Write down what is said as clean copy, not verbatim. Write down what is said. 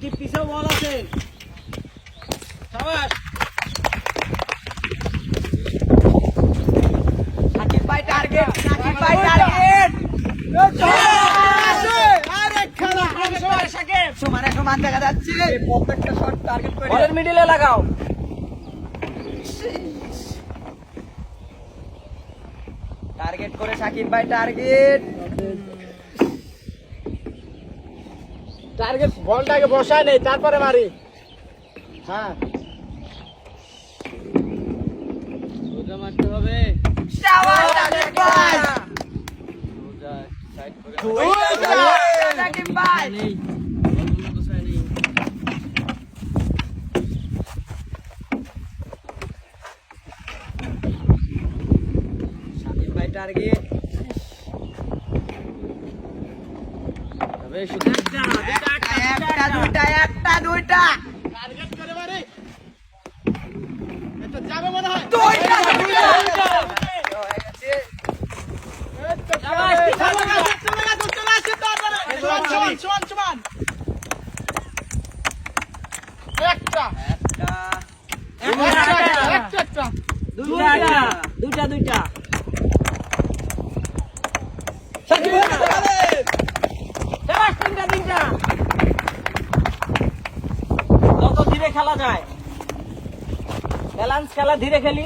সাকিব পিছেও বল আছে। শাবাশ। সাকিব ভাই টার্গেট, সাকিব ভাই টার্গেট। আরে খেলা সমান সাকিব। সমানে সমান দেখা যাচ্ছে, প্রত্যেকটা শট টার্গেট করে। বলের মিডলে লাগাও। টার্গেট করে সাকিব ভাই টার্গেট। টার্গেট বলটাকে বসায় নেই, তারপরে মারি। হ্যাঁ, সোজা মারতে হবে। শাবাশ সাকিব ভাই। সোজা সাইড করে। সাকিব ভাই। নেই, বলগুলো বসায় নেই। সাকিব ভাই টার্গেট। তবে শুধু একটা দুইটা। টার্গেট করে মারি। এটা যাবে মনে হয়। দুইটা। সমান। একটা। দুইটা। শাবাশ, তিনটা। যত ধীরে খেলা যায়, ব্যালেন্স খেলা ধীরে খেলি।